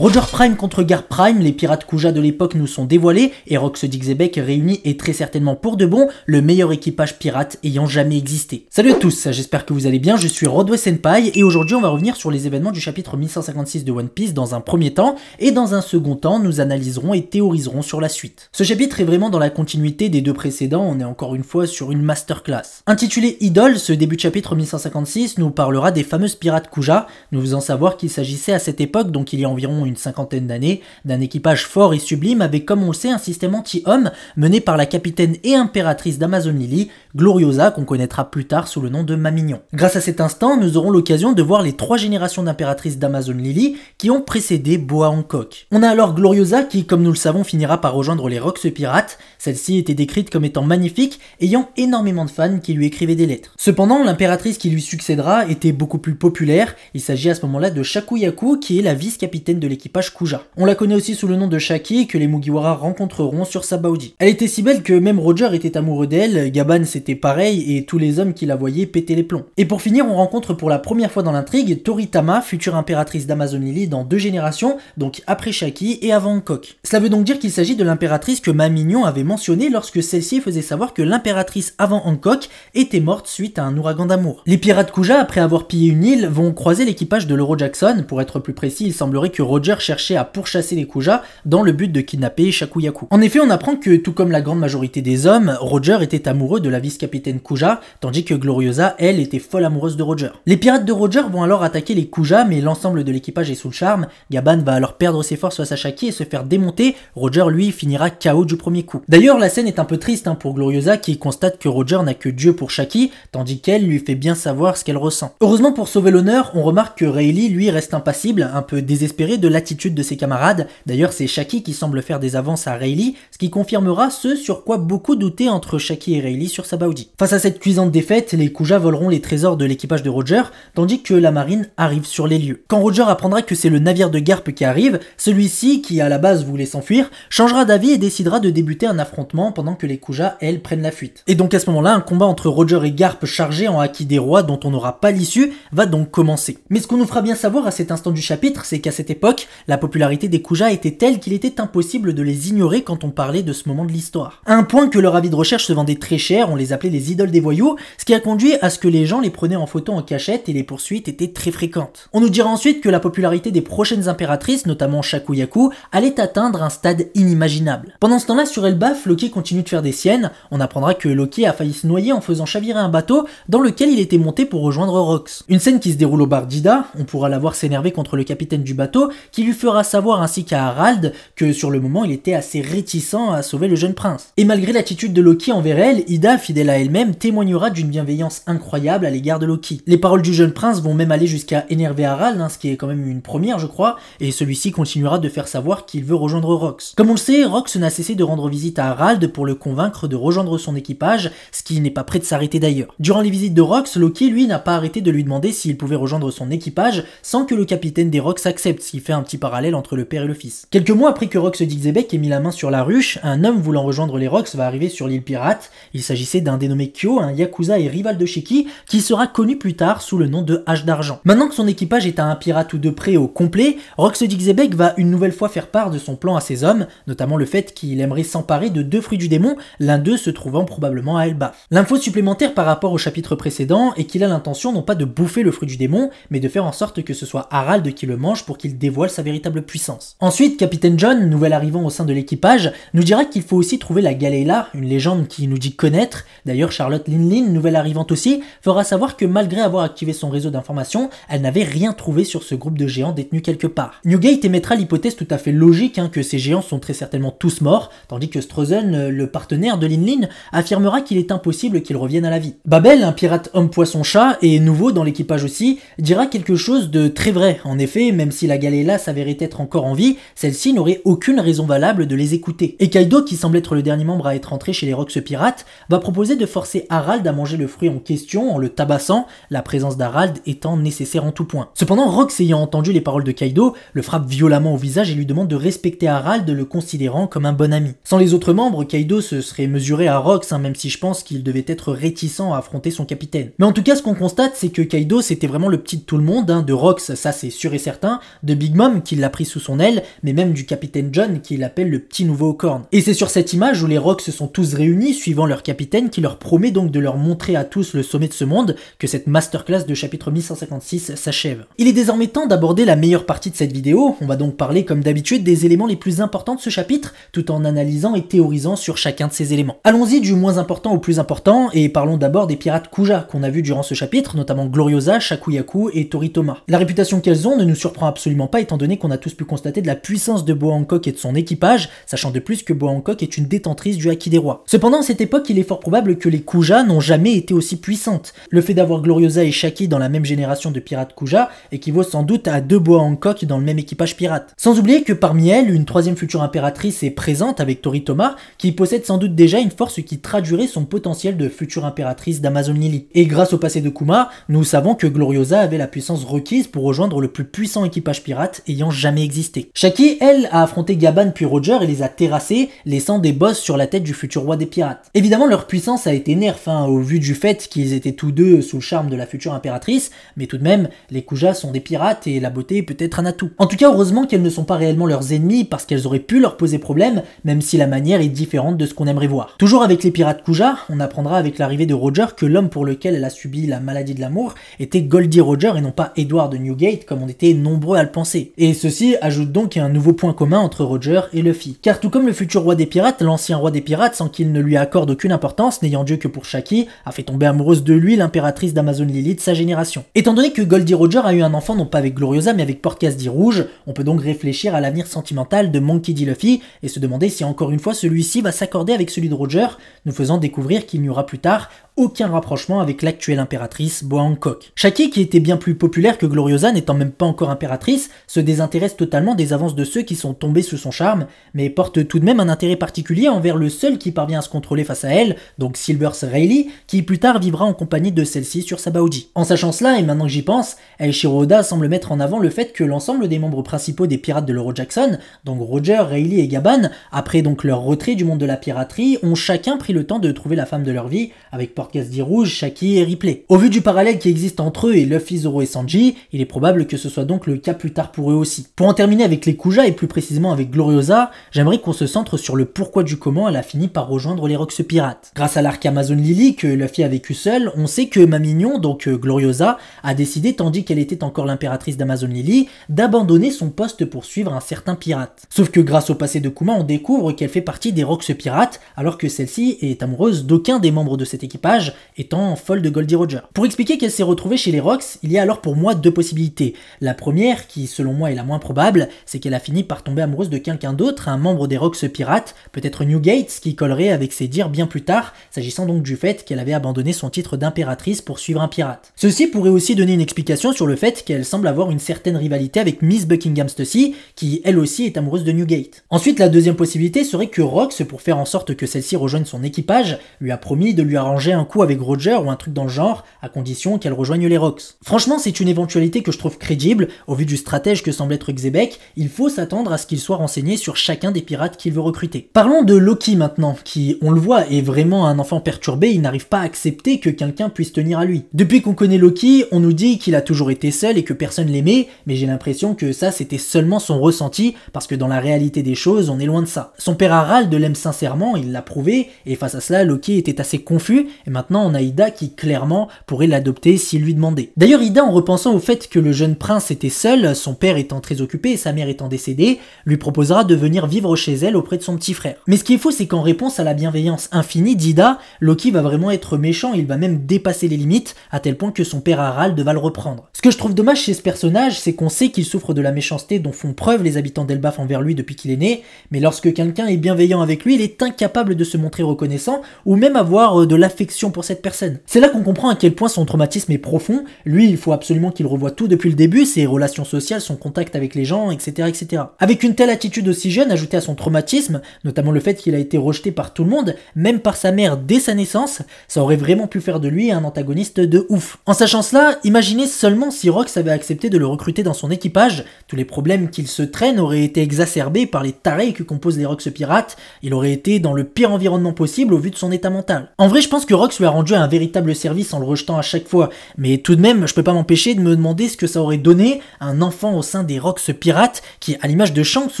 Roger Prime contre Garp Prime, les pirates Kuja de l'époque nous sont dévoilés et Rox Dixebeck réunit et très certainement pour de bon le meilleur équipage pirate ayant jamais existé. Salut à tous, j'espère que vous allez bien, je suis Rodway Senpai et aujourd'hui on va revenir sur les événements du chapitre 1156 de One Piece dans un premier temps et dans un second temps nous analyserons et théoriserons sur la suite. Ce chapitre est vraiment dans la continuité des deux précédents, on est encore une fois sur une masterclass. Intitulé Idole, ce début de chapitre 1156 nous parlera des fameuses pirates Kuja, nous faisant savoir qu'il s'agissait à cette époque, donc il y a environ une cinquantaine d'années, d'un équipage fort et sublime avec, comme on le sait, un système anti-homme mené par la capitaine et impératrice d'Amazon Lily, Gloriosa, qu'on connaîtra plus tard sous le nom de Mamignon. Grâce à cet instant, nous aurons l'occasion de voir les 3 générations d'impératrices d'Amazon Lily qui ont précédé Boa Hancock. On a alors Gloriosa qui, comme nous le savons, finira par rejoindre les Rox pirates. Celle-ci était décrite comme étant magnifique, ayant énormément de fans qui lui écrivaient des lettres. Cependant, l'impératrice qui lui succédera était beaucoup plus populaire. Il s'agit à ce moment-là de Shakuyaku, qui est la vice-capitaine de l'équipage Kuja. On la connaît aussi sous le nom de Shaki, que les Mugiwara rencontreront sur Sabaody. Elle était si belle que même Roger était amoureux d'elle, Gaban c'était pareil, et tous les hommes qui la voyaient pétaient les plombs. Et pour finir, on rencontre pour la première fois dans l'intrigue Toritama, future impératrice d'Amazon Lily dans 2 générations, donc après Shaki et avant Hancock. Cela veut donc dire qu'il s'agit de l'impératrice que Mamignon avait mentionnée lorsque celle-ci faisait savoir que l'impératrice avant Hancock était morte suite à un ouragan d'amour. Les pirates Kuja, après avoir pillé une île, vont croiser l'équipage de l'Euro Jackson. Pour être plus précis, il semblerait que Roger cherchait à pourchasser les Kuja dans le but de kidnapper Shakuyaku. En effet, on apprend que, tout comme la grande majorité des hommes, Roger était amoureux de la vice-capitaine Kuja, tandis que Gloriosa, elle, était folle amoureuse de Roger. Les pirates de Roger vont alors attaquer les Kuja, mais l'ensemble de l'équipage est sous le charme. Gaban va alors perdre ses forces face à Shaki et se faire démonter. Roger, lui, finira KO du premier coup. D'ailleurs, la scène est un peu triste pour Gloriosa qui constate que Roger n'a que Dieu pour Shaki, tandis qu'elle lui fait bien savoir ce qu'elle ressent. Heureusement pour sauver l'honneur, on remarque que Rayleigh, lui, reste impassible, un peu désespéré de l'attitude de ses camarades. D'ailleurs, c'est Shaki qui semble faire des avances à Rayleigh, ce qui confirmera ce sur quoi beaucoup doutaient entre Shaki et Rayleigh sur Sabaody. Face à cette cuisante défaite, les Kuja voleront les trésors de l'équipage de Roger, tandis que la marine arrive sur les lieux. Quand Roger apprendra que c'est le navire de Garp qui arrive, celui-ci, qui à la base voulait s'enfuir, changera d'avis et décidera de débuter un affrontement pendant que les Kuja, elles, prennent la fuite. Et donc à ce moment-là, un combat entre Roger et Garp chargé en haki des rois dont on n'aura pas l'issue va donc commencer. Mais ce qu'on nous fera bien savoir à cet instant du chapitre, c'est qu'à cette époque, la popularité des Kuja était telle qu'il était impossible de les ignorer quand on parlait de ce moment de l'histoire. À un point que leur avis de recherche se vendait très cher, on les appelait les idoles des voyous, ce qui a conduit à ce que les gens les prenaient en photo en cachette et les poursuites étaient très fréquentes. On nous dira ensuite que la popularité des prochaines impératrices, notamment Shakuyaku, allait atteindre un stade inimaginable. Pendant ce temps-là, sur Elbaf, Loki continue de faire des siennes. On apprendra que Loki a failli se noyer en faisant chavirer un bateau dans lequel il était monté pour rejoindre Rox. Une scène qui se déroule au bar d'Ida, on pourra la voir s'énerver contre le capitaine du bateau, qui lui fera savoir ainsi qu'à Harald que sur le moment il était assez réticent à sauver le jeune prince. Et malgré l'attitude de Loki envers elle, Ida, fidèle à elle-même, témoignera d'une bienveillance incroyable à l'égard de Loki. Les paroles du jeune prince vont même aller jusqu'à énerver Harald, ce qui est quand même une première je crois, et celui-ci continuera de faire savoir qu'il veut rejoindre Rox. Comme on le sait, Rox n'a cessé de rendre visite à Harald pour le convaincre de rejoindre son équipage, ce qui n'est pas prêt de s'arrêter d'ailleurs. Durant les visites de Rox, Loki lui n'a pas arrêté de lui demander s'il pouvait rejoindre son équipage sans que le capitaine des Rox accepte, ce qui fait un petit parallèle entre le père et le fils. Quelques mois après que Rox Dixebeck ait mis la main sur la ruche, un homme voulant rejoindre les Rox va arriver sur l'île pirate. Il s'agissait d'un dénommé Kyo, un yakuza et rival de Shiki, qui sera connu plus tard sous le nom de Hache d'Argent. Maintenant que son équipage est à un pirate ou deux près au complet, Rox Dixebeck va une nouvelle fois faire part de son plan à ses hommes, notamment le fait qu'il aimerait s'emparer de 2 fruits du démon, l'un d'eux se trouvant probablement à Elbaf. L'info supplémentaire par rapport au chapitre précédent est qu'il a l'intention non pas de bouffer le fruit du démon, mais de faire en sorte que ce soit Harald qui le mange pour qu'il dévoile sa véritable puissance. Ensuite, Capitaine John, nouvel arrivant au sein de l'équipage, nous dira qu'il faut aussi trouver la Galela, une légende qui nous dit connaître. D'ailleurs, Charlotte Linlin, nouvelle arrivante aussi, fera savoir que malgré avoir activé son réseau d'information, elle n'avait rien trouvé sur ce groupe de géants détenus quelque part. Newgate émettra l'hypothèse tout à fait logique que ces géants sont très certainement tous morts, tandis que Strozen, le partenaire de Linlin, affirmera qu'il est impossible qu'ils reviennent à la vie. Babel, un pirate homme-poisson-chat, et nouveau dans l'équipage aussi, dira quelque chose de très vrai. En effet, même si la Galela s'avérait être encore en vie, celle-ci n'aurait aucune raison valable de les écouter. Et Kaido, qui semble être le dernier membre à être entré chez les Rox pirates, va proposer de forcer Harald à manger le fruit en question en le tabassant, la présence d'Harald étant nécessaire en tout point. Cependant, Rox ayant entendu les paroles de Kaido, le frappe violemment au visage et lui demande de respecter Harald, le considérant comme un bon ami. Sans les autres membres, Kaido se serait mesuré à Rox, même si je pense qu'il devait être réticent à affronter son capitaine. Mais en tout cas, ce qu'on constate, c'est que Kaido c'était vraiment le petit de tout le monde, de Rox, ça c'est sûr et certain, de Big Mom Tom qui l'a pris sous son aile, mais même du capitaine John qui l'appelle le petit nouveau aux cornes. Et c'est sur cette image où les Rox se sont tous réunis suivant leur capitaine qui leur promet donc de leur montrer à tous le sommet de ce monde que cette masterclass de chapitre 1156 s'achève. Il est désormais temps d'aborder la meilleure partie de cette vidéo, on va donc parler comme d'habitude des éléments les plus importants de ce chapitre, tout en analysant et théorisant sur chacun de ces éléments. Allons-y du moins important au plus important, et parlons d'abord des pirates Kuja qu'on a vu durant ce chapitre, notamment Gloriosa, Shakuyaku et Toritoma. La réputation qu'elles ont ne nous surprend absolument pas étant donné qu'on a tous pu constater de la puissance de Boa Hancock et de son équipage, sachant de plus que Boa Hancock est une détentrice du Haki des Rois. Cependant, à cette époque, il est fort probable que les Kuja n'ont jamais été aussi puissantes. Le fait d'avoir Gloriosa et Shaki dans la même génération de pirates Kuja équivaut sans doute à 2 Boa Hancock dans le même équipage pirate. Sans oublier que parmi elles, une troisième future impératrice est présente avec Toritoma, qui possède sans doute déjà une force qui traduirait son potentiel de future impératrice d'Amazon Lily. Et grâce au passé de Kuma, nous savons que Gloriosa avait la puissance requise pour rejoindre le plus puissant équipage pirate ayant jamais existé. Shaki, elle, a affronté Gaban puis Roger et les a terrassés, laissant des bosses sur la tête du futur roi des pirates. Évidemment, leur puissance a été nerf au vu du fait qu'ils étaient tous deux sous le charme de la future impératrice, mais tout de même, les Kuja sont des pirates et la beauté peut être un atout. En tout cas, heureusement qu'elles ne sont pas réellement leurs ennemis parce qu'elles auraient pu leur poser problème, même si la manière est différente de ce qu'on aimerait voir. Toujours avec les pirates Kuja, on apprendra avec l'arrivée de Roger que l'homme pour lequel elle a subi la maladie de l'amour était Goldie Roger et non pas Edward de Newgate comme on était nombreux à le penser. Et ceci ajoute donc un nouveau point commun entre Roger et Luffy. Car tout comme le futur roi des pirates, l'ancien roi des pirates, sans qu'il ne lui accorde aucune importance, n'ayant Dieu que pour Shaki, a fait tomber amoureuse de lui l'impératrice d'Amazon Lily de sa génération. Étant donné que Goldie Roger a eu un enfant non pas avec Gloriosa mais avec Port Cassidy Rouge, on peut donc réfléchir à l'avenir sentimental de Monkey D. Luffy et se demander si encore une fois celui-ci va s'accorder avec celui de Roger, nous faisant découvrir qu'il n'y aura plus tard aucun rapprochement avec l'actuelle impératrice Boa Hancock. Shaki, qui était bien plus populaire que Gloriosa, n'étant même pas encore impératrice, se désintéresse totalement des avances de ceux qui sont tombés sous son charme, mais porte tout de même un intérêt particulier envers le seul qui parvient à se contrôler face à elle, donc Silvers Rayleigh, qui plus tard vivra en compagnie de celle-ci sur Sabaody. En sachant cela, et maintenant que j'y pense, Eiichiro Oda semble mettre en avant le fait que l'ensemble des membres principaux des pirates de l'Euro Jackson, donc Roger, Rayleigh et Gaban, après donc leur retrait du monde de la piraterie, ont chacun pris le temps de trouver la femme de leur vie, avec Port Cassidy Rouge, Shaki et Ripley. Au vu du parallèle qui existe entre eux et Luffy, Zoro et Sanji, il est probable que ce soit donc le cas plus tard pour eux aussi. Pour en terminer avec les Kuja et plus précisément avec Gloriosa, j'aimerais qu'on se centre sur le pourquoi du comment elle a fini par rejoindre les Rox pirates. Grâce à l'arc Amazon Lily que Luffy a vécu seul, on sait que Mamignon, donc Gloriosa, a décidé, tandis qu'elle était encore l'impératrice d'Amazon Lily, d'abandonner son poste pour suivre un certain pirate. Sauf que grâce au passé de Kuma, on découvre qu'elle fait partie des Rox pirates, alors que celle-ci est amoureuse d'aucun des membres de cet équipage, étant folle de Goldie Roger. Pour expliquer qu'elle s'est retrouvée chez les Rox, il y a alors pour moi deux possibilités. La première, qui selon moi est la moins probable, c'est qu'elle a fini par tomber amoureuse de quelqu'un d'autre, un membre des Rox pirates, peut-être Newgate, qui collerait avec ses dires bien plus tard, s'agissant donc du fait qu'elle avait abandonné son titre d'impératrice pour suivre un pirate. Ceci pourrait aussi donner une explication sur le fait qu'elle semble avoir une certaine rivalité avec Miss Buckingham Stussy, qui elle aussi est amoureuse de Newgate. Ensuite, la deuxième possibilité serait que Rox, pour faire en sorte que celle-ci rejoigne son équipage, lui a promis de lui arranger un coup avec Roger ou un truc dans le genre, à condition qu'elle rejoigne les Rox. Franchement, c'est une éventualité que je trouve crédible, au vu du stratège que semble être Xebec, il faut s'attendre à ce qu'il soit renseigné sur chacun des pirates qu'il veut recruter. Parlons de Loki maintenant, qui, on le voit, est vraiment un enfant perturbé, il n'arrive pas à accepter que quelqu'un puisse tenir à lui. Depuis qu'on connaît Loki, on nous dit qu'il a toujours été seul et que personne l'aimait, mais j'ai l'impression que ça c'était seulement son ressenti, parce que dans la réalité des choses, on est loin de ça. Son père Harald l'aime sincèrement, il l'a prouvé, et face à cela, Loki était assez confus, et maintenant on a Ida qui clairement pourrait l'adopter s'il lui demandait. D'ailleurs, Ida, en repensant au fait que le jeune prince était seul, son père étant très occupé et sa mère étant décédée, lui proposera de venir vivre chez elle auprès de son petit frère. Mais ce qui est faux, c'est qu'en réponse à la bienveillance infinie d'Ida, Loki va vraiment être méchant, il va même dépasser les limites, à tel point que son père Harald va le reprendre. Ce que je trouve dommage chez ce personnage, c'est qu'on sait qu'il souffre de la méchanceté dont font preuve les habitants d'Elbaf envers lui depuis qu'il est né, mais lorsque quelqu'un est bienveillant avec lui, il est incapable de se montrer reconnaissant, ou même avoir de l'affection pour cette personne. C'est là qu'on comprend à quel point son traumatisme est profond. Lui, il faut absolument qu'il revoie tout depuis le début, ses relations sociales, son contact avec les gens, etc., etc. Avec une telle attitude aussi jeune, ajoutée à son traumatisme, notamment le fait qu'il a été rejeté par tout le monde, même par sa mère dès sa naissance, ça aurait vraiment pu faire de lui un antagoniste de ouf. En sachant cela, imaginez seulement si Rox avait accepté de le recruter dans son équipage, tous les problèmes qu'il se traîne auraient été exacerbés par les tarés que composent les Rox pirates, il aurait été dans le pire environnement possible au vu de son état mental. En vrai, je pense que Rox Rox lui a rendu un véritable service en le rejetant à chaque fois, mais tout de même, je peux pas m'empêcher de me demander ce que ça aurait donné un enfant au sein des Rox pirates qui, à l'image de Shanks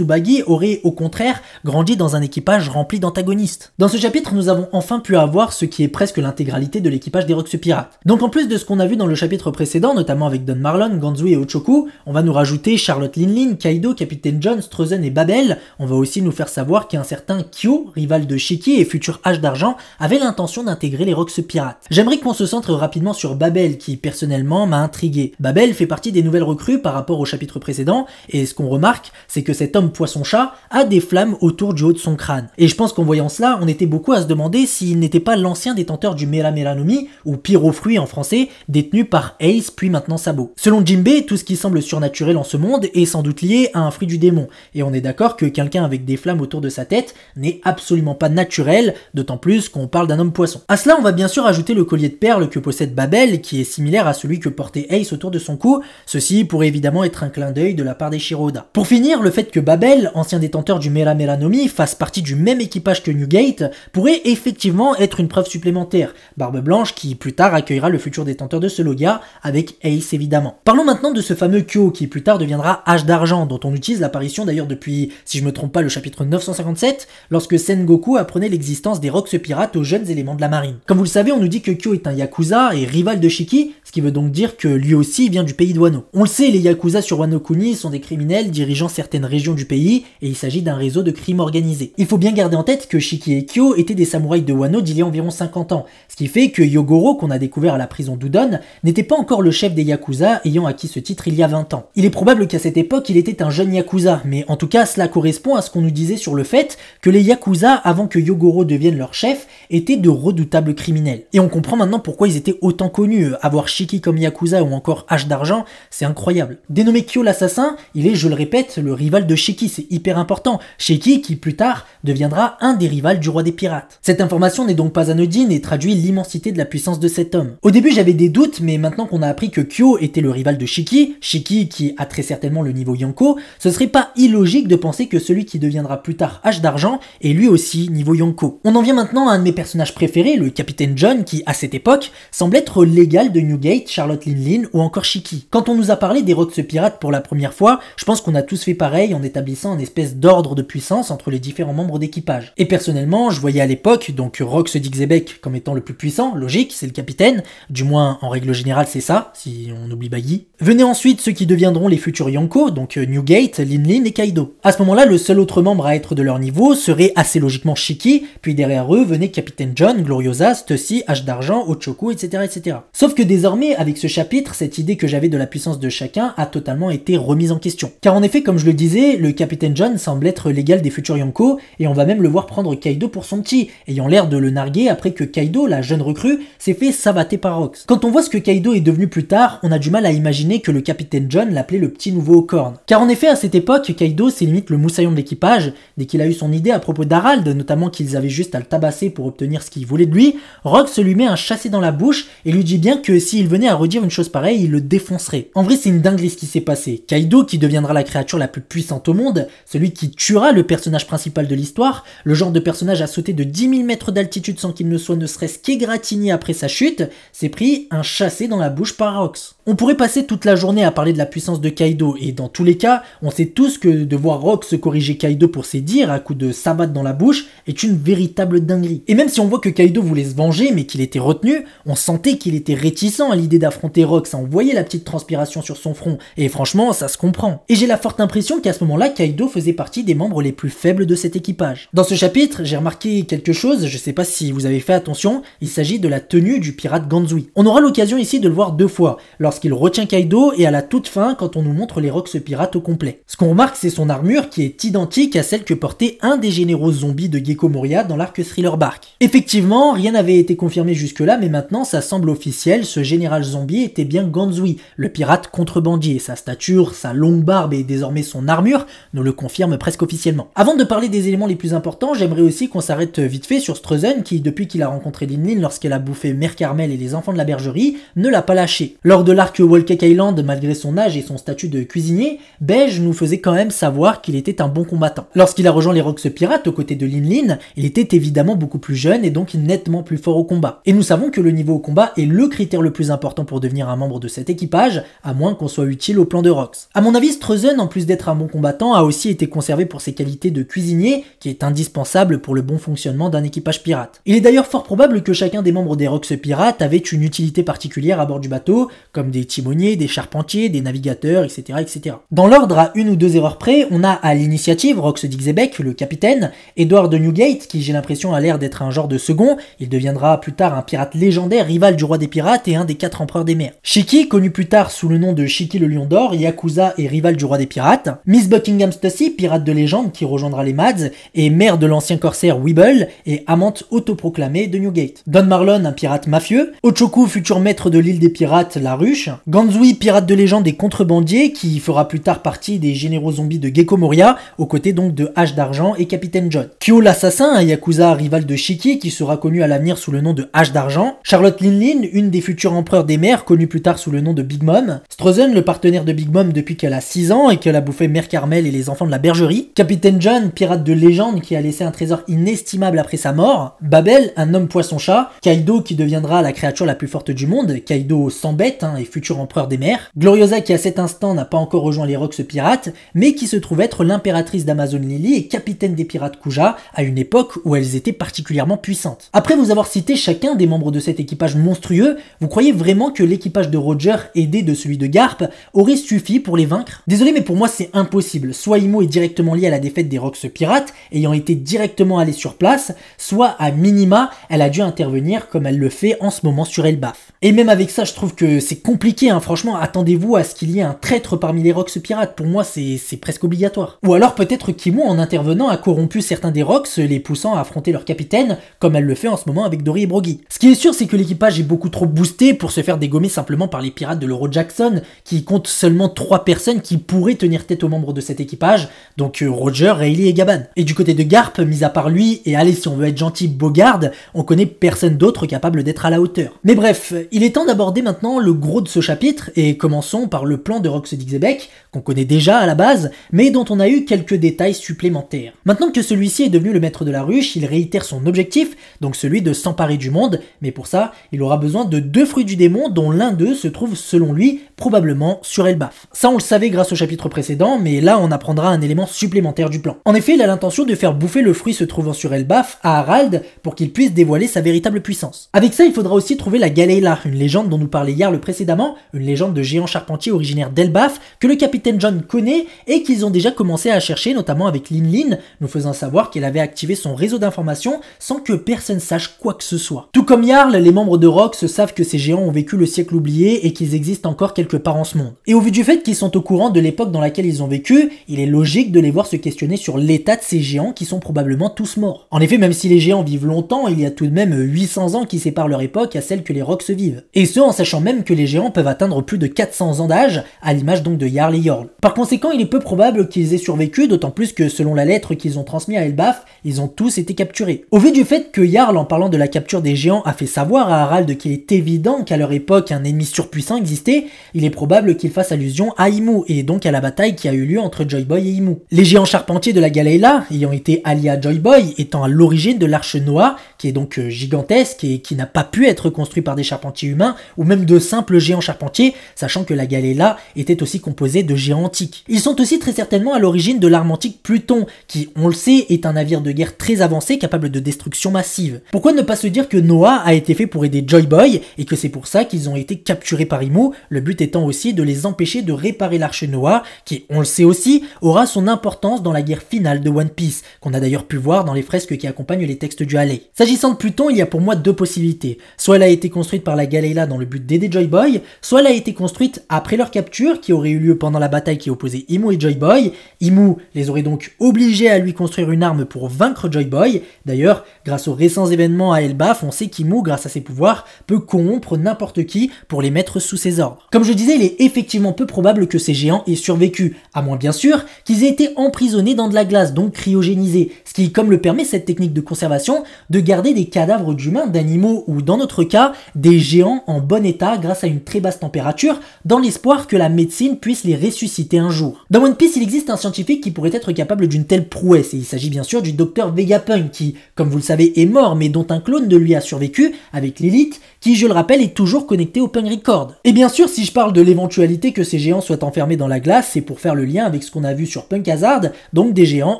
ou Baggy, aurait au contraire grandi dans un équipage rempli d'antagonistes. Dans ce chapitre, nous avons enfin pu avoir ce qui est presque l'intégralité de l'équipage des Rox pirates. Donc en plus de ce qu'on a vu dans le chapitre précédent, notamment avec Don Marlon, Ganzui et Ochoku, on va nous rajouter Charlotte Linlin, Kaido, Capitaine John, Strozen et Babel. On va aussi nous faire savoir qu'un certain Kyo, rival de Shiki et futur Hache d'Argent, avait l'intention d'intégrer les Rox pirates. J'aimerais qu'on se centre rapidement sur Babel, qui personnellement m'a intrigué. Babel fait partie des nouvelles recrues par rapport au chapitre précédent, et ce qu'on remarque, c'est que cet homme poisson-chat a des flammes autour du haut de son crâne. Et je pense qu'en voyant cela, on était beaucoup à se demander s'il n'était pas l'ancien détenteur du Mera Mera no Mi, ou Pyrofruit en français, détenu par Ace puis maintenant Sabo. Selon Jinbei, tout ce qui semble surnaturel en ce monde est sans doute lié à un fruit du démon, et on est d'accord que quelqu'un avec des flammes autour de sa tête n'est absolument pas naturel, d'autant plus qu'on parle d'un homme poisson. À cela, on va bien sûr ajouter le collier de perles que possède Babel, qui est similaire à celui que portait Ace autour de son cou, ceci pourrait évidemment être un clin d'œil de la part des Shiroda. Pour finir, le fait que Babel, ancien détenteur du Mera Mera no Mi, fasse partie du même équipage que Newgate, pourrait effectivement être une preuve supplémentaire, Barbe Blanche qui plus tard accueillera le futur détenteur de ce loga, avec Ace évidemment. Parlons maintenant de ce fameux Kyo qui plus tard deviendra Hache d'Argent, dont on utilise l'apparition d'ailleurs depuis, si je me trompe pas, le chapitre 957, lorsque Sengoku apprenait l'existence des Rox pirates aux jeunes éléments de la marine. Comme vous le savez, on nous dit que Kyo est un Yakuza et rival de Shiki, ce qui veut donc dire que lui aussi vient du pays de Wano. On le sait, les Yakuza sur Wano Kuni sont des criminels dirigeant certaines régions du pays, et il s'agit d'un réseau de crimes organisés. Il faut bien garder en tête que Shiki et Kyo étaient des samouraïs de Wano d'il y a environ 50 ans, ce qui fait que Yogoro, qu'on a découvert à la prison d'Udon, n'était pas encore le chef des Yakuza ayant acquis ce titre il y a 20 ans. Il est probable qu'à cette époque, il était un jeune Yakuza, mais en tout cas, cela correspond à ce qu'on nous disait sur le fait que les Yakuza, avant que Yogoro devienne leur chef, étaient de redoutables criminels. Et on comprend maintenant pourquoi ils étaient autant connus. Avoir Shiki comme Yakuza ou encore Hache d'Argent, c'est incroyable. Dénommé Kyo l'assassin, il est, je le répète, le rival de Shiki, c'est hyper important. Shiki qui, plus tard, deviendra un des rivals du roi des pirates. Cette information n'est donc pas anodine et traduit l'immensité de la puissance de cet homme. Au début, j'avais des doutes, mais maintenant qu'on a appris que Kyo était le rival de Shiki, Shiki qui a très certainement le niveau Yonko, ce serait pas illogique de penser que celui qui deviendra plus tard Hache d'Argent est lui aussi niveau Yonko. On en vient maintenant à un de mes personnages préférés, le Capitaine John, qui, à cette époque, semble être l'égal de Newgate, Charlotte Linlin ou encore Shiki. Quand on nous a parlé des Rox pirates pour la première fois, je pense qu'on a tous fait pareil en établissant une espèce d'ordre de puissance entre les différents membres d'équipage. Et personnellement, je voyais à l'époque donc Rox d'Ixebec comme étant le plus puissant, logique, c'est le capitaine, du moins en règle générale c'est ça, si on oublie Baggy. Venaient ensuite ceux qui deviendront les futurs Yonko, donc Newgate, Linlin et Kaido. À ce moment-là, le seul autre membre à être de leur niveau serait assez logiquement Shiki, puis derrière eux venait Capitaine John, Gloriosa, Stussy, Hache d'Argent, Ochoku, etc., etc. Sauf que désormais, avec ce chapitre, cette idée que j'avais de la puissance de chacun a totalement été remise en question. Car en effet, comme je le disais, le Capitaine John semble être l'égal des futurs Yonko, et on va même le voir prendre Kaido pour son petit, ayant l'air de le narguer après que Kaido, la jeune recrue, s'est fait savater par Rox. Quand on voit ce que Kaido est devenu plus tard, on a du mal à imaginer que le Capitaine John l'appelait le petit nouveau aux cornes. Car en effet, à cette époque, Kaido c'est limite le moussaillon de l'équipage. Dès qu'il a eu son idée à propos d'Harald, notamment qu'ils avaient juste à le tabasser pour obtenir ce qu'il voulait de lui, Rox lui met un chassé dans la bouche et lui dit bien que s'il venait à redire une chose pareille, il le défoncerait. En vrai, c'est une dinguerie ce qui s'est passé. Kaido, qui deviendra la créature la plus puissante au monde, celui qui tuera le personnage principal de l'histoire, le genre de personnage à sauter de 10 000 mètres d'altitude sans qu'il ne soit ne serait-ce qu'égratigné après sa chute, s'est pris un chassé dans la bouche par Rox. On pourrait passer toute la journée à parler de la puissance de Kaido, et dans tous les cas, on sait tous que de voir Rox corriger Kaido pour ses dires à coups de savate dans la bouche est une véritable dinguerie. Et même si on voit que Kaido voulait se venger mais qu'il était retenu, on sentait qu'il était réticent à l'idée d'affronter Rox, on voyait la petite transpiration sur son front, et franchement ça se comprend. Et j'ai la forte impression qu'à ce moment-là, Kaido faisait partie des membres les plus faibles de cet équipage. Dans ce chapitre, j'ai remarqué quelque chose, je sais pas si vous avez fait attention, il s'agit de la tenue du pirate Ganzui. On aura l'occasion ici de le voir deux fois, lorsqu'il retient Kaido et à la toute fin quand on nous montre les Rox pirates au complet. Ce qu'on remarque, c'est son armure qui est identique à celle que portait un des généraux zombies de Gecko Moria dans l'arc Thriller Bark. Effectivement, rien n'avait été confirmé jusque-là, mais maintenant ça semble officiel, ce général zombie était bien Ganzui, le pirate contrebandier. Sa stature, sa longue barbe et désormais son armure nous le confirment presque officiellement. Avant de parler des éléments les plus importants, j'aimerais aussi qu'on s'arrête vite fait sur Strozen qui, depuis qu'il a rencontré Linlin lorsqu'elle a bouffé Mère Carmel et les enfants de la bergerie, ne l'a pas lâché. Lors de l'arc Wallcake Island, malgré son âge et son statut de cuisinier, Beige nous faisait quand même savoir qu'il était un bon combattant. Lorsqu'il a rejoint les Rox pirates aux côtés de Linlin, il était évidemment beaucoup plus jeune et donc nettement plus fort au combat. Et nous savons que le niveau au combat est le critère le plus important pour devenir un membre de cet équipage, à moins qu'on soit utile au plan de Rox. À mon avis, Streusen, en plus d'être un bon combattant, a aussi été conservé pour ses qualités de cuisinier, qui est indispensable pour le bon fonctionnement d'un équipage pirate. Il est d'ailleurs fort probable que chacun des membres des Rox pirates avait une utilité particulière à bord du bateau, comme des timoniers, des charpentiers, des navigateurs, etc. etc. Dans l'ordre, à une ou deux erreurs près, on a à l'initiative Rox Dixebeck, le capitaine, Edward de Newgate, qui j'ai l'impression a l'air d'être un genre de second, il deviendra plus tard un pirate légendaire, rival du roi des pirates et un des 4 empereurs des mers. Shiki, connu plus tard sous le nom de Shiki le Lion d'Or, Yakuza et rival du roi des pirates. Miss Buckingham Stussy, pirate de légende qui rejoindra les Mads, et mère de l'ancien corsaire Weeble, et amante autoproclamée de Newgate. Don Marlon, un pirate mafieux. Ochoku, futur maître de l'île des pirates, la Ruche. Ganzui, pirate de légende et contrebandier, qui fera plus tard partie des généraux zombies de Gecko Moria, aux côtés donc de Hache d'Argent et Capitaine John. Kyo l'assassin, un Yakuza rival de Shiki, qui sera connu à l'avenir sous le nom de Hache d'Argent. Charlotte Linlin, une des futurs empereurs des mers, connue plus tard sous le nom de Big Mom. Streusen, le partenaire de Big Mom depuis qu'elle a 6 ans et qu'elle a bouffé Mère Carmel et les enfants de la bergerie. Capitaine John, pirate de légende qui a laissé un trésor inestimable après sa mort. Babel, un homme poisson-chat. Kaido qui deviendra la créature la plus forte du monde. Kaido sans bête et futur empereur des mers. Gloriosa qui à cet instant n'a pas encore rejoint les Rox pirates, mais qui se trouve être l'impératrice d'Amazon Lily et capitaine des pirates Kuja à une époque où elles étaient particulièrement puissantes. Après vous avoir cité chacun des membres de cet équipage monstrueux, vous croyez vraiment que l'équipage de Roger, aidé de celui de Garp, aurait suffi pour les vaincre? Désolé, mais pour moi c'est impossible. Soit Imo est directement lié à la défaite des Rox pirates, ayant été directement allé sur place, soit à minima, elle a dû intervenir comme elle le fait en ce moment sur Elbaf. Et même avec ça, je trouve que c'est compliqué, franchement, attendez-vous à ce qu'il y ait un traître parmi les Rox pirates, pour moi c'est presque obligatoire. Ou alors peut-être qu'Imo, en intervenant, a corrompu certains des Rox, les poussant à affronter leur capitaine, comme elle le fait en ce moment avec Dory et Brogy. Ce qui est sûr, c'est que l'équipage est beaucoup trop boosté pour se faire dégommer simplement par les pirates de l'Euro Jackson, qui comptent seulement 3 personnes qui pourraient tenir tête aux membres de cet équipage, donc Roger, Rayleigh et Gaban. Et du côté de Garp, mis à part lui, et allez si on veut être gentil, Bogard, on connaît personne d'autre capable d'être à la hauteur. Mais bref, il est temps d'aborder maintenant le gros de ce chapitre, et commençons par le plan de Rox Dixebeck, qu'on connaît déjà à la base, mais dont on a eu quelques détails supplémentaires. Maintenant que celui-ci est devenu le maître de la ruche, il réitère son objectif, donc celui de s'emparer du monde, mais pour ça, il aura besoin de 2 fruits du démon, dont l'un d'eux se trouve selon lui, probablement sur Elbaf. Ça on le savait grâce au chapitre précédent, mais là on apprendra un élément supplémentaire du plan. En effet, il a l'intention de faire bouffer le fruit se trouvant sur Elbaf à Harald, pour qu'il puisse dévoiler sa véritable puissance. Avec ça, il faudra aussi trouver la Galeila, une légende dont nous parlait Jarl précédemment, une légende de géant charpentier originaire d'Elbaf, que le capitaine John connaît et qu'ils ont déjà commencé à chercher, notamment avec Linlin, nous faisant savoir qu'elle avait activé son réseau d'informations sans que personne sache quoi que ce soit. Tout comme Jarl, les membres de Rox savent que ces géants ont vécu le siècle oublié et qu'ils existent encore quelque part en ce monde. Et au vu du fait qu'ils sont au courant de l'époque dans laquelle ils ont vécu, il est logique de les voir se questionner sur l'état de ces géants qui sont probablement tous morts. En effet, même si les géants vivent longtemps, il y a tout de même 800 ans qui séparent leur époque à celle que les Rox vivent. Et ce, en sachant même que les géants peuvent atteindre plus de 400 ans d'âge, à l'image donc de Jarl et Jorl. Par conséquent, il est peu probable qu'ils aient survécu, d'autant plus que selon la lettre qu'ils ont transmise à Elbaf, ils ont tous été capturés. Au vu du fait que Jarl, en parlant de la capture des géants, a fait savoir à Harald qu'il est évident qu'à leur époque un ennemi surpuissant existait, il est probable qu'il fasse allusion à Imu, et donc à la bataille qui a eu lieu entre Joy Boy et Imu. Les géants charpentiers de la Galeila, ayant été alliés à Joy Boy, étant à l'origine de l'arche Noah, qui est donc gigantesque et qui n'a pas pu être construit par des charpentiers humains, ou même de simples géants charpentiers, sachant que la Galeila était aussi composée de géants antiques. Ils sont aussi très certainement à l'origine de l'arme antique Pluton, qui, on le sait, est un navire de guerre très avancé capable de destruction massive. Pourquoi ne pas se dire que Noah a été fait pour aider Joy Boy, et que c'est pour ça qu'ils ont été capturés par Imu, le but étant aussi de les empêcher de réparer l'arche Noah, qui, on le sait aussi, aura son importance dans la guerre finale de One Piece, qu'on a d'ailleurs pu voir dans les fresques qui accompagnent les textes du Halley. S'agissant de Pluton, il y a pour moi 2 possibilités. Soit elle a été construite par la Galeila dans le but d'aider Joy Boy, soit elle a été construite après leur capture, qui aurait eu lieu pendant la bataille qui opposait Imu et Joy Boy. Imu les aurait donc obligés à lui construire une arme pour vaincre Joy Boy. D'ailleurs, grâce aux récents événements à Elbaf, on sait qu'Imu, grâce à ses pouvoirs, peut corrompre n'importe qui pour les mettre sous ses ordres. Comme je disais, il est effectivement peu probable que ces géants aient survécu, à moins bien sûr qu'ils aient été emprisonnés dans de la glace, donc cryogénisés, ce qui, comme le permet cette technique de conservation, de garder des cadavres d'humains, d'animaux ou dans notre cas, des géants en bon état grâce à une très basse température, dans l'espoir que la médecine puisse les ressusciter un jour. Dans One Piece, il existe un scientifique qui pourrait être capable d'une telle prouesse, et il s'agit bien sûr du docteur Vegapunk qui, comme vous le savez, est mort, mais dont un clone clone de lui a survécu avec l'élite, qui je le rappelle est toujours connecté au Punk Record. Et bien sûr, si je parle de l'éventualité que ces géants soient enfermés dans la glace, c'est pour faire le lien avec ce qu'on a vu sur Punk Hazard, donc des géants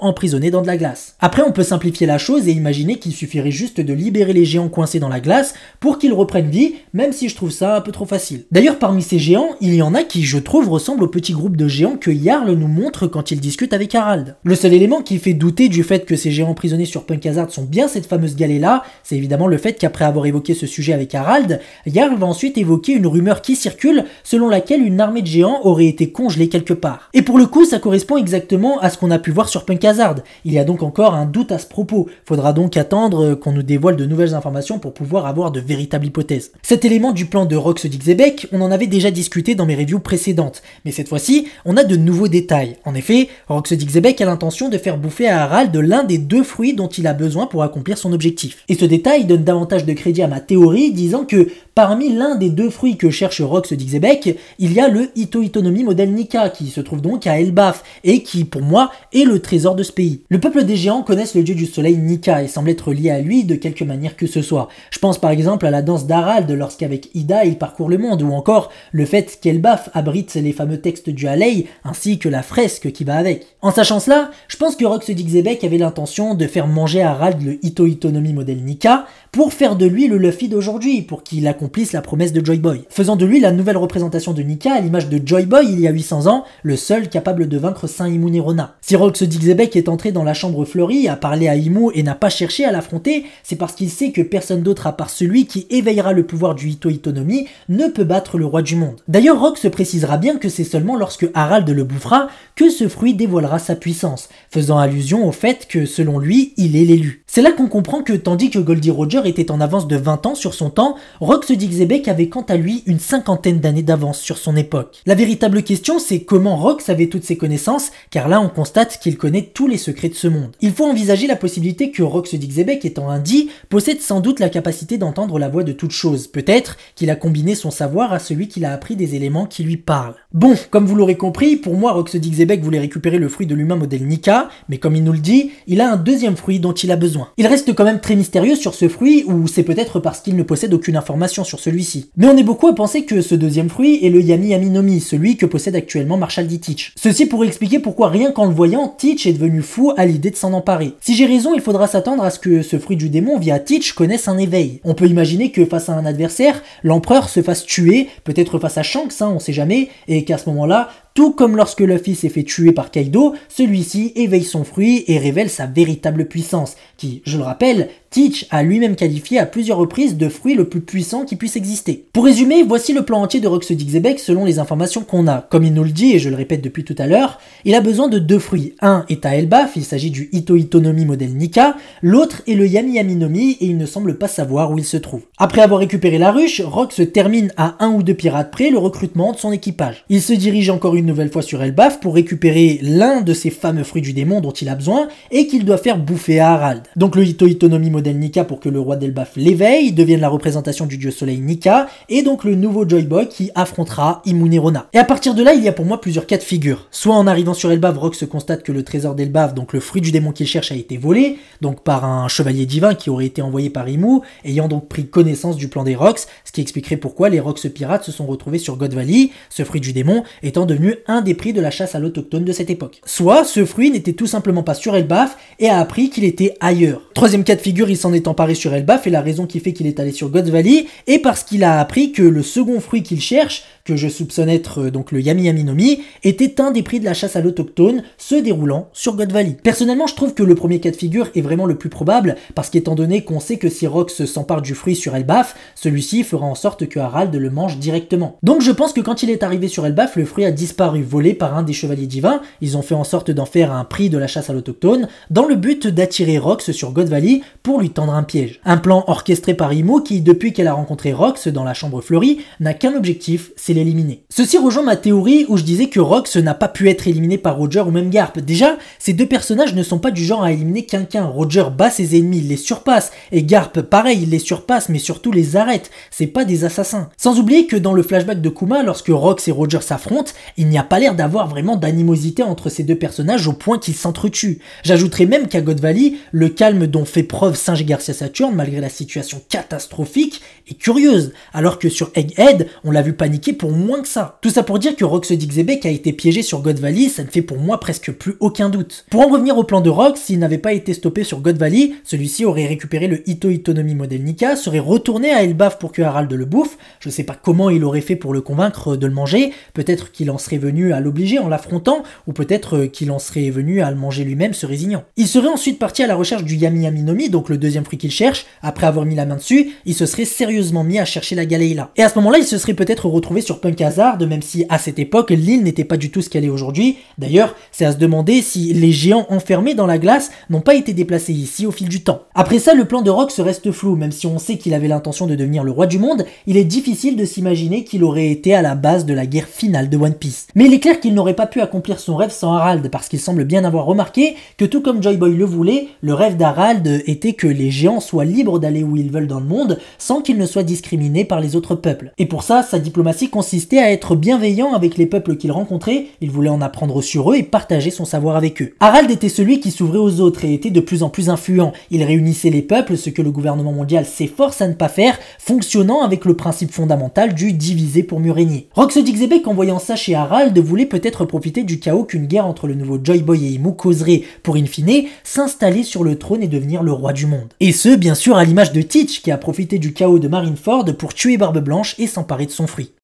emprisonnés dans de la glace. Après, on peut simplifier la chose et imaginer qu'il suffirait juste de libérer les géants coincés dans la glace pour qu'ils reprennent vie, même si je trouve ça un peu trop facile. D'ailleurs, parmi ces géants, il y en a qui, je trouve, ressemblent au petit groupe de géants que Jarl nous montre quand il discute avec Harald. Le seul élément qui fait douter du fait que ces géants emprisonnés sur Punk Hazard sont bien cette fameuse galée-là, c'est évidemment le fait qu'après avoir évoqué ce sujet avec Harald, Jarl va ensuite évoquer une rumeur qui circule selon laquelle une armée de géants aurait été congelée quelque part. Et pour le coup, ça correspond exactement à ce qu'on a pu voir sur Punk Hazard. Il y a donc encore un doute à ce propos. Faudra donc attendre qu'on nous dévoile de nouvelles informations pour pouvoir avoir de véritables hypothèses. Cet élément du plan de Rox d'Ixebec, on en avait déjà discuté dans mes reviews précédentes, mais cette fois-ci, on a de nouveaux détails. En effet, Rox d'Ixebec a l'intention de faire bouffer à Harald l'un des 2 fruits dont il a besoin pour accomplir son objectif. Et ce détail donne davantage de crédit à ma théorie, disant que parmi l'un des 2 fruits que cherche Rox d'Ixebec, il y a le Ito-Itonomi modèle Nika, qui se trouve donc à Elbaf, et qui, pour moi, est le trésor de ce pays. Le peuple des géants connaissent le dieu du soleil Nika, et semble être lié à lui de quelque manière que ce soit. Je pense par exemple à la danse d'Harald lorsqu'avec Ida il parcourt le monde, ou encore le fait qu'Elbaf abrite les fameux textes du Halei, ainsi que la fresque qui va avec. En sachant cela, je pense que Rox d'Ixebec avait l'intention de faire manger à Harald le Ito-Itonomi modèle Nika, pour faire de lui le Luffy d'aujourd'hui, pour qu'il accomplisse la promesse de Joy Boy, faisant de lui la nouvelle représentation de Nika à l'image de Joy Boy il y a 800 ans, le seul capable de vaincre Saint Imu Nerona. Si Rox d'Ixebec est entré dans la chambre fleurie, a parlé à Imu et n'a pas cherché à l'affronter, c'est parce qu'il sait que personne d'autre à part celui qui éveillera le pouvoir du Ito-Itonomi ne peut battre le roi du monde. D'ailleurs, Rox précisera bien que c'est seulement lorsque Harald le bouffera que ce fruit dévoilera sa puissance, faisant allusion au fait que selon lui, il est l'élu. C'est là qu'on comprend que tandis que Goldie Roger était en avance de 20 ans sur son temps, Rox d'Ixebec avait quant à lui une 50aine d'années d'avance sur son époque. La véritable question, c'est comment Rox avait toutes ses connaissances, car là on constate qu'il connaît tous les secrets de ce monde. Il faut envisager la possibilité que Rox d'Ixebec, étant un Di, possède sans doute la capacité d'entendre la voix de toute chose. Peut-être qu'il a combiné son savoir à celui qu'il a appris des éléments qui lui parlent. Bon, comme vous l'aurez compris, pour moi Rox d'Ixebec voulait récupérer le fruit de l'humain modèle Nika, mais comme il nous le dit, il a un deuxième fruit dont il a besoin. Il reste quand même très mystérieux sur ce fruit, ou c'est peut-être parce qu'il ne possède aucune information sur celui-ci. Mais on est beaucoup à penser que ce deuxième fruit est le Yami Yami no Mi, celui que possède actuellement Marshall D. Teach. Ceci pourrait expliquer pourquoi rien qu'en le voyant, Teach est devenu fou à l'idée de s'en emparer. Si j'ai raison, il faudra s'attendre à ce que ce fruit du démon via Teach connaisse un éveil. On peut imaginer que face à un adversaire, l'empereur se fasse tuer, peut-être face à Shanks, on sait jamais, et qu'à ce moment-là, tout comme lorsque Luffy s'est fait tuer par Kaido, celui-ci éveille son fruit et révèle sa véritable puissance, qui, je le rappelle, Teach a lui-même qualifié à plusieurs reprises de fruit le plus puissant qui puisse exister. Pour résumer, voici le plan entier de Rox d'Ixebec selon les informations qu'on a. Comme il nous le dit, et je le répète depuis tout à l'heure, il a besoin de 2 fruits. Un est à Elbaf, il s'agit du Ito-Itonomi modèle Nika, l'autre est le Yami Yami no Mi et il ne semble pas savoir où il se trouve. Après avoir récupéré la ruche, Rox termine à 1 ou 2 pirates près le recrutement de son équipage. Il se dirige encore une nouvelle fois sur Elbaf pour récupérer l'un de ces fameux fruits du démon dont il a besoin et qu'il doit faire bouffer à Harald. Donc le Ito-Itonomi modèle Nika pour que le roi d'Elbaf l'éveille, devienne la représentation du dieu soleil Nika, et donc le nouveau Joy Boy qui affrontera Imu Nerona. Et à partir de là, il y a pour moi plusieurs cas de figure. Soit en arrivant sur Elbaf, Rox constate que le trésor d'Elbaf, donc le fruit du démon qu'il cherche, a été volé, donc par un chevalier divin qui aurait été envoyé par Imu, ayant donc pris connaissance du plan des Rox, ce qui expliquerait pourquoi les Rox pirates se sont retrouvés sur God Valley, ce fruit du démon étant devenu un des prix de la chasse à l'autochtone de cette époque. Soit ce fruit n'était tout simplement pas sur Elbaf et a appris qu'il était ailleurs. Troisième cas de figure, il s'en est emparé sur Elbaf et la raison qui fait qu'il est allé sur God Valley est parce qu'il a appris que le second fruit qu'il cherche, que je soupçonne être donc le Yami Yami no Mi, était un des prix de la chasse à l'autochtone se déroulant sur God Valley. Personnellement, je trouve que le premier cas de figure est vraiment le plus probable parce qu'étant donné qu'on sait que si Rox s'empare du fruit sur Elbaf, celui-ci fera en sorte que Harald le mange directement. Donc je pense que quand il est arrivé sur Elbaf, le fruit a disparu, volé par un des chevaliers divins. Ils ont fait en sorte d'en faire un prix de la chasse à l'autochtone dans le but d'attirer Rox sur God Valley pour lui tendre un piège. Un plan orchestré par Imu qui, depuis qu'elle a rencontré Rox dans la chambre fleurie, n'a qu'un objectif, c'est l'éliminer. Ceci rejoint ma théorie où je disais que Rox n'a pas pu être éliminé par Roger ou même Garp. Déjà, ces deux personnages ne sont pas du genre à éliminer quelqu'un. Roger bat ses ennemis, il les surpasse, et Garp, pareil, il les surpasse, mais surtout les arrête. C'est pas des assassins. Sans oublier que dans le flashback de Kuma, lorsque Rox et Roger s'affrontent, il n'y a pas l'air d'avoir vraiment d'animosité entre ces deux personnages au point qu'ils s'entretuent. J'ajouterais même qu'à God Valley, le calme dont fait preuve Singe Garcia Saturn, malgré la situation catastrophique, est curieuse, alors que sur Egghead, on l'a vu paniquer pour moins que ça. Tout ça pour dire que Rox Dixebek a été piégé sur God Valley, ça ne fait pour moi presque plus aucun doute. Pour en revenir au plan de Rox, s'il n'avait pas été stoppé sur God Valley, celui-ci aurait récupéré le Ito Itonomi modèle Nika, serait retourné à Elbaf pour que Harald le bouffe. Je sais pas comment il aurait fait pour le convaincre de le manger, peut-être qu'il en serait venu à l'obliger en l'affrontant, ou peut-être qu'il en serait venu à le manger lui-même se résignant. Il serait ensuite parti à la recherche du Yami Yami no Mi, donc le deuxième fruit qu'il cherche. Après avoir mis la main dessus, il se serait sérieusement mis à chercher la Galeila. Et à ce moment-là, il se serait peut-être retrouvé sur Punk Hazard, même si à cette époque, l'île n'était pas du tout ce qu'elle est aujourd'hui. D'ailleurs, c'est à se demander si les géants enfermés dans la glace n'ont pas été déplacés ici au fil du temps. Après ça, le plan de Rox reste flou, même si on sait qu'il avait l'intention de devenir le roi du monde, il est difficile de s'imaginer qu'il aurait été à la base de la guerre finale de One Piece. Mais il est clair qu'il n'aurait pas pu accomplir son rêve sans Harald, parce qu'il semble bien avoir remarqué que tout comme Joy Boy le voulait, le rêve d'Harald était que les géants soient libres d'aller où ils veulent dans le monde, sans qu'ils ne soient discriminés par les autres peuples. Et pour ça, sa diplomatie consistait à être bienveillant avec les peuples qu'il rencontrait, il voulait en apprendre sur eux et partager son savoir avec eux. Harald était celui qui s'ouvrait aux autres et était de plus en plus influent. Il réunissait les peuples, ce que le gouvernement mondial s'efforce à ne pas faire, fonctionnant avec le principe fondamental du diviser pour mieux régner. Rox Dixebek, en voyant ça chez Harald, voulait peut-être profiter du chaos qu'une guerre entre le nouveau Joy Boy et Imu causerait pour in fine s'installer sur le trône et devenir le roi du monde. Et ce, bien sûr, à l'image de Teach qui a profité du chaos de Marineford pour tuer Barbe Blanche et s'emparer de son fruit.